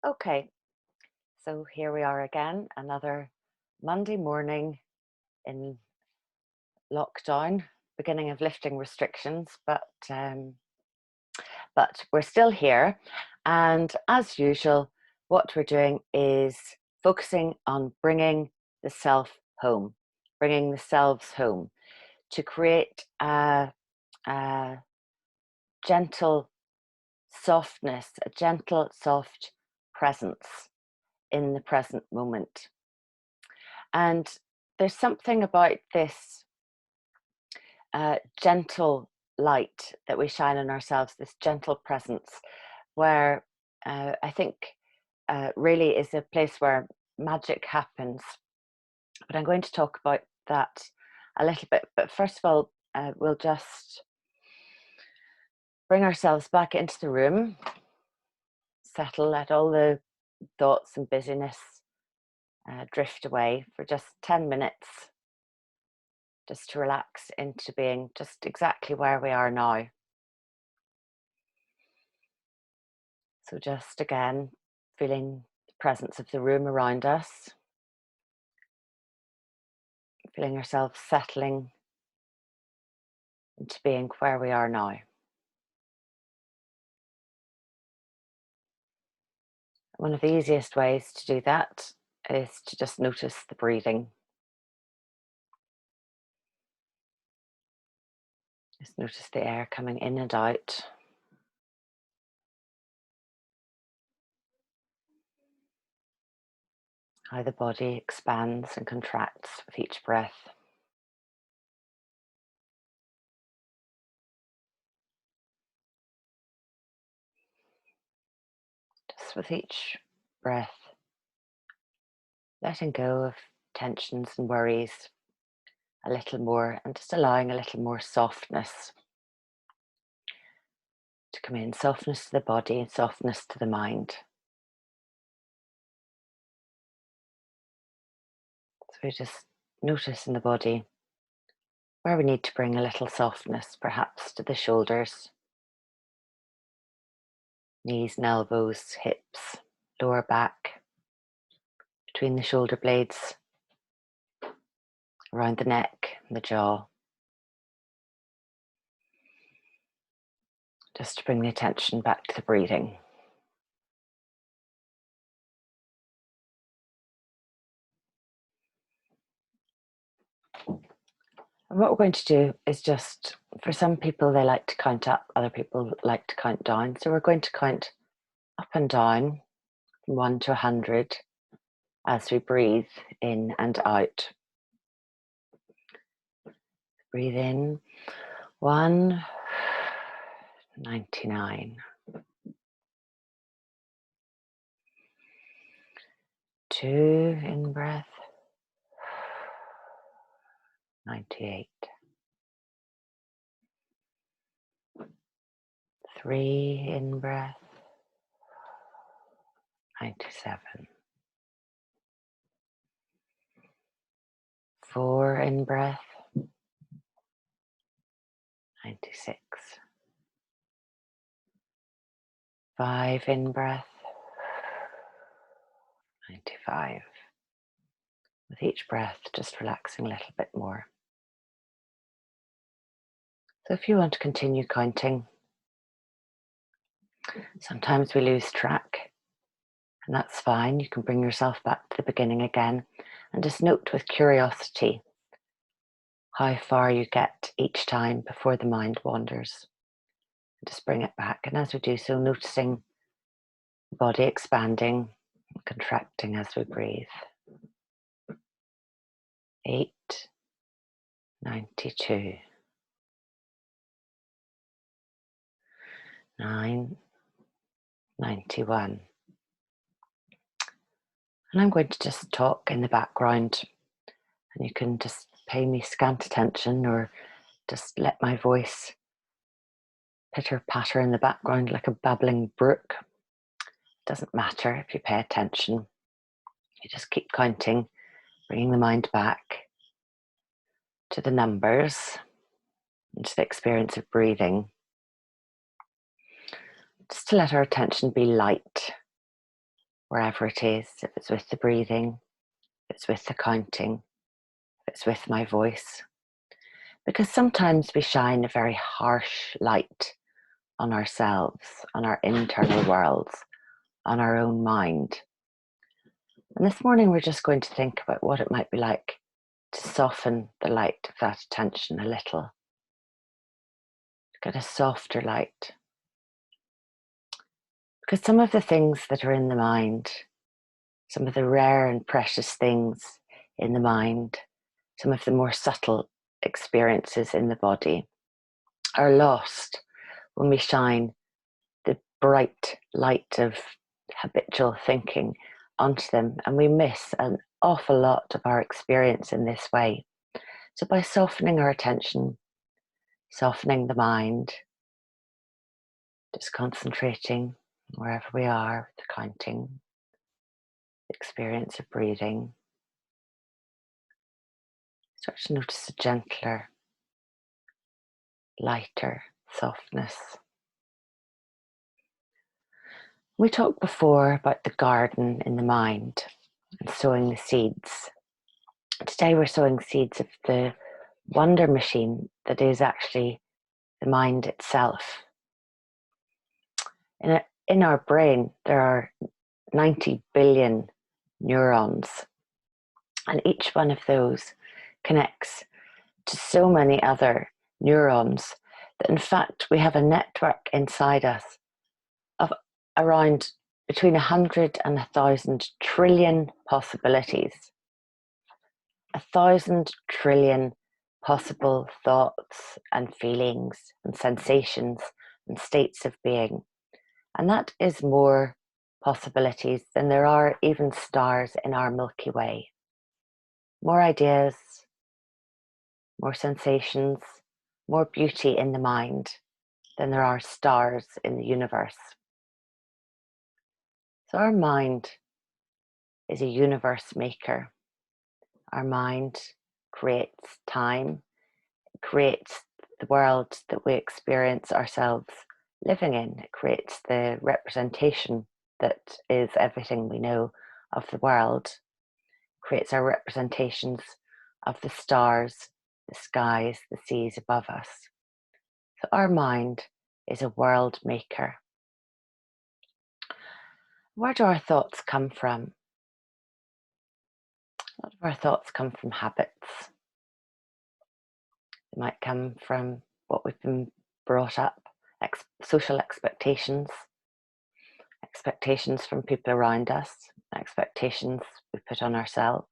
Okay, so here we are again, another Monday morning in lockdown, beginning of lifting restrictions, but we're still here. And as usual, what we're doing is focusing on bringing the self home, bringing the selves home to create a gentle softness, a gentle, soft presence in the present moment. And there's something about this gentle light that we shine on ourselves, this gentle presence, where I think really is a place where magic happens. But I'm going to talk about that a little bit. But first of all, we'll just bring ourselves back into the room, settle, let all the thoughts and busyness drift away for just 10 minutes, just to relax into being just exactly where we are now. So just again, feeling the presence of the room around us, feeling ourselves settling into being where we are now. One of the easiest ways to do that is to just notice the breathing. Just notice the air coming in and out. How the body expands and contracts with each breath. Just with each breath, letting go of tensions and worries a little more and just allowing a little more softness to come in, softness to the body and softness to the mind. So we just notice in the body where we need to bring a little softness, perhaps to the shoulders, knees and elbows, hips, lower back, between the shoulder blades, around the neck and the jaw. Just to bring the attention back to the breathing. And what we're going to do is just, for some people they like to count up, other people like to count down. So we're going to count up and down from 1 to 100 as we breathe in and out. Breathe in, 1, 99. 2 in breath, 98. 3 in breath, 97. 4 in breath, 96. 5 in breath, 95. With each breath, just relaxing a little bit more. So if you want to continue counting, sometimes we lose track, and that's fine. You can bring yourself back to the beginning again and just note with curiosity how far you get each time before the mind wanders. Just bring it back, and as we do so, noticing the body expanding and contracting as we breathe. 8, 92. 9, 91. And I'm going to just talk in the background, and you can just pay me scant attention or just let my voice pitter patter in the background like a babbling brook. It doesn't matter if you pay attention. You just keep counting, bringing the mind back to the numbers and to the experience of breathing. Just to let our attention be light, wherever it is, if it's with the breathing, if it's with the counting, if it's with my voice. Because sometimes we shine a very harsh light on ourselves, on our internal worlds, on our own mind. And this morning we're just going to think about what it might be like to soften the light of that attention a little. Get a softer light. Because some of the things that are in the mind, some of the rare and precious things in the mind, some of the more subtle experiences in the body are lost when we shine the bright light of habitual thinking onto them, and we miss an awful lot of our experience in this way. So by softening our attention, softening the mind, just concentrating wherever we are, the counting, the experience of breathing, start to notice a gentler, lighter softness. We talked before about the garden in the mind and sowing the seeds. Today we're sowing seeds of the wonder machine that is actually the mind itself. In our brain, there are 90 billion neurons, and each one of those connects to so many other neurons that in fact we have a network inside us of around between 100 and 1,000 trillion possibilities. 1,000 trillion possible thoughts and feelings and sensations and states of being. And that is more possibilities than there are even stars in our Milky Way. More ideas, more sensations, more beauty in the mind than there are stars in the universe. So our mind is a universe maker. Our mind creates time, creates the world that we experience ourselves living in. It creates the representation that is everything we know of the world, creates our representations of the stars, the skies, the seas above us. So our mind is a world maker. Where do our thoughts come from? A lot of our thoughts come from habits. They might come from what we've been brought up, social expectations, expectations from people around us, expectations we put on ourselves.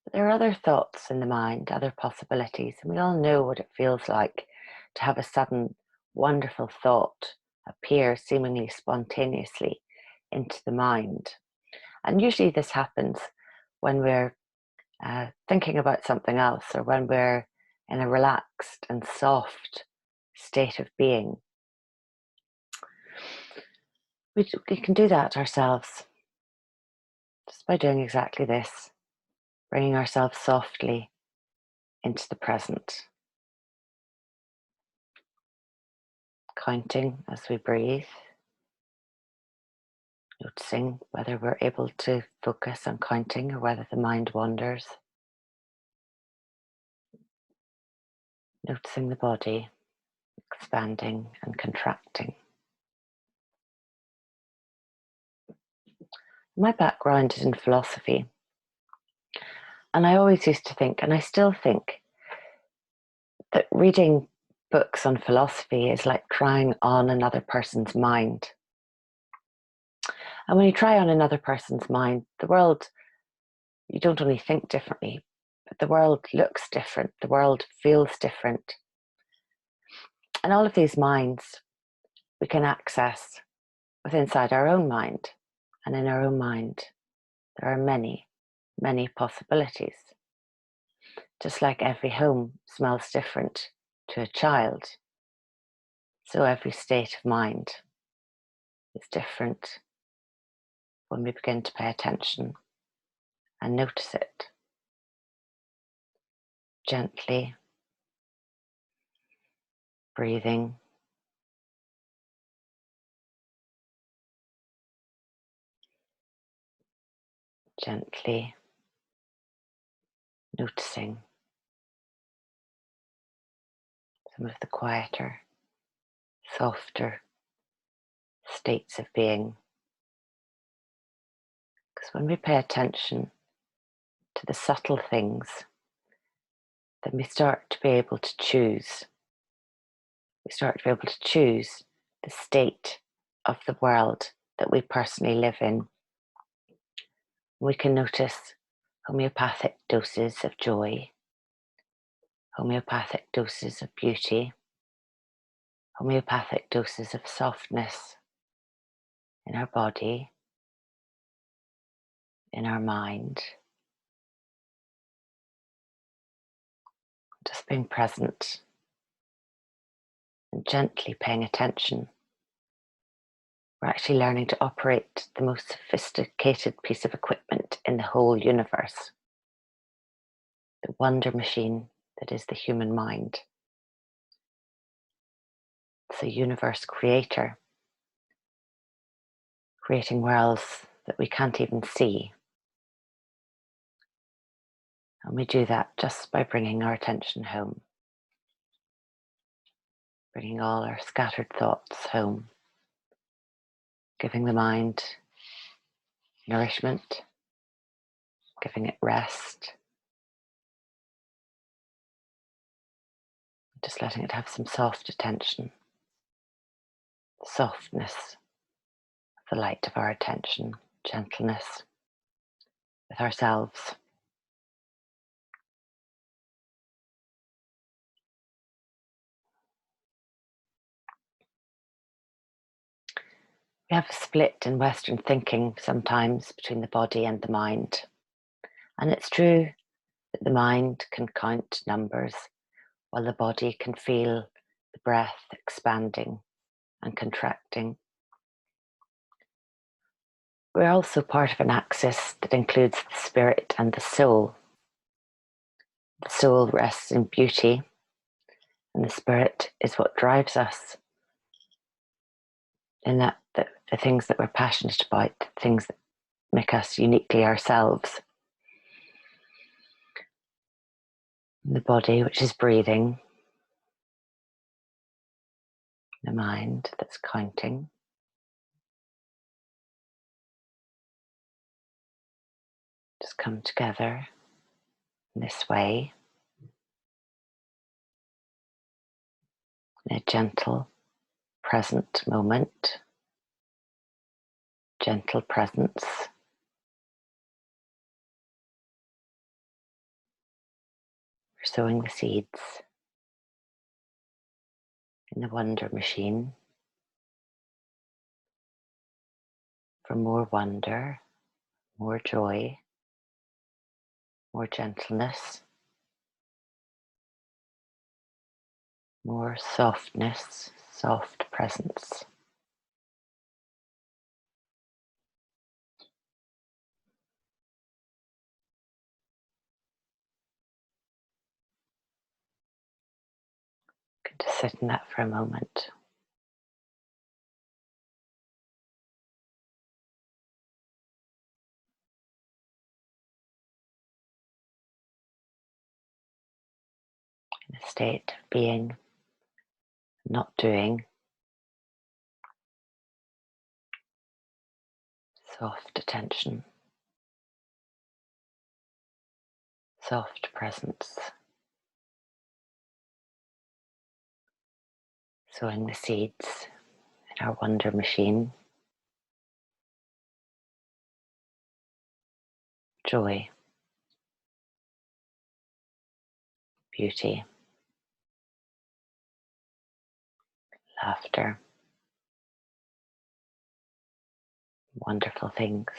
But there are other thoughts in the mind, other possibilities, and we all know what it feels like to have a sudden wonderful thought appear seemingly spontaneously into the mind. And usually this happens when we're thinking about something else, or when we're in a relaxed and soft state of being. We can do that ourselves just by doing exactly this, bringing ourselves softly into the present, counting as we breathe, noticing whether we're able to focus on counting or whether the mind wanders, noticing the body expanding and contracting. My background is in philosophy, and I always used to think, and I still think, that reading books on philosophy is like trying on another person's mind. And when you try on another person's mind, the world, you don't only think differently, but the world looks different, the world feels different. And all of these minds we can access within inside our own mind. And in our own mind, there are many, many possibilities. Just like every home smells different to a child, so every state of mind is different when we begin to pay attention and notice it gently, breathing, Gently noticing some of the quieter, softer states of being. Because when we pay attention to the subtle things, then we start to be able to choose. We start to be able to choose the state of the world that we personally live in. We can notice homeopathic doses of joy, homeopathic doses of beauty, homeopathic doses of softness in our body, in our mind. Just being present and gently paying attention. We're actually learning to operate the most sophisticated piece of equipment in the whole universe, the wonder machine that is the human mind. It's a universe creator, creating worlds that we can't even see. And we do that just by bringing our attention home, bringing all our scattered thoughts home, giving the mind nourishment, giving it rest, just letting it have some soft attention, the softness of the light of our attention, gentleness with ourselves. We have a split in Western thinking sometimes between the body and the mind. And it's true that the mind can count numbers while the body can feel the breath expanding and contracting. We're also part of an axis that includes the spirit and the soul. The soul rests in beauty, and the spirit is what drives us in that the things that we're passionate about, the things that make us uniquely ourselves. The body, which is breathing, the mind that's counting, just come together in this way, in a gentle, present moment, gentle presence. We're sowing the seeds in the wonder machine for more wonder, more joy, more gentleness, more softness, soft presence. Good to sit in that for a moment. In a state of being, not doing, soft attention, soft presence. Sowing the seeds in our wonder machine. Joy, beauty, laughter, wonderful things.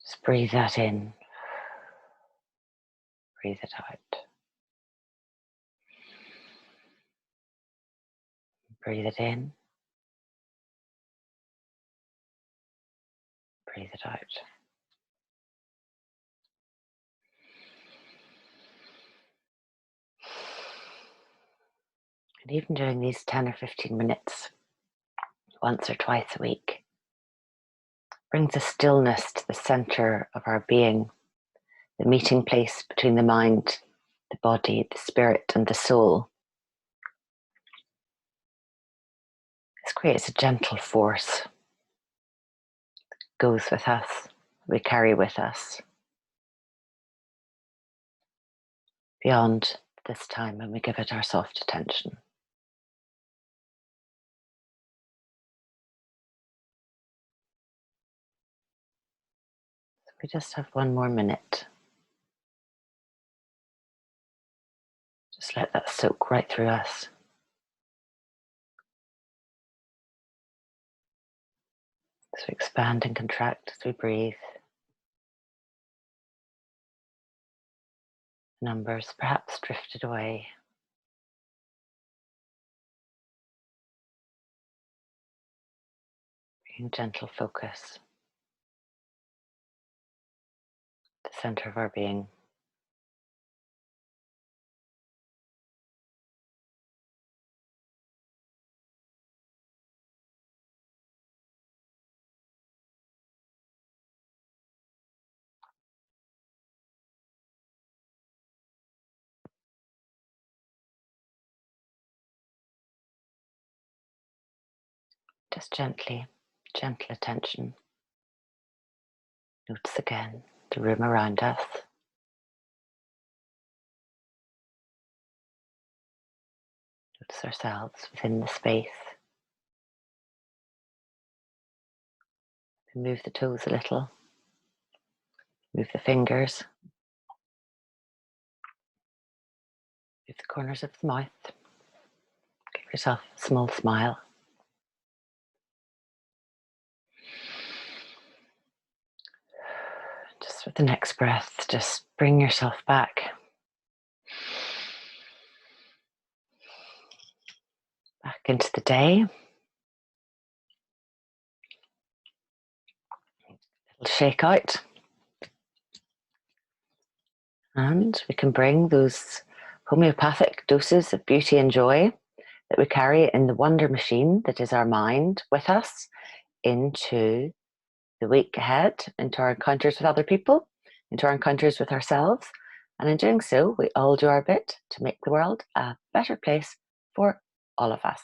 Just breathe that in, breathe it out. Breathe it in, breathe it out. And even during these 10 or 15 minutes, once or twice a week, brings a stillness to the center of our being, the meeting place between the mind, the body, the spirit, and the soul. This creates a gentle force that goes with us, we carry with us beyond this time when we give it our soft attention. So we just have one more minute. Just let that soak right through us. As we expand and contract as we breathe. Numbers perhaps drifted away. Bringing gentle focus to the center of our being. Just gently, gentle attention. Notice again the room around us. Notice ourselves within the space. Move the toes a little. Move the fingers. Move the corners of the mouth. Give yourself a small smile. Just with the next breath, just bring yourself back. Back into the day. Little shake out. And we can bring those homeopathic doses of beauty and joy that we carry in the wonder machine that is our mind with us into the week ahead, into our encounters with other people, into our encounters with ourselves. And in doing so, we all do our bit to make the world a better place for all of us.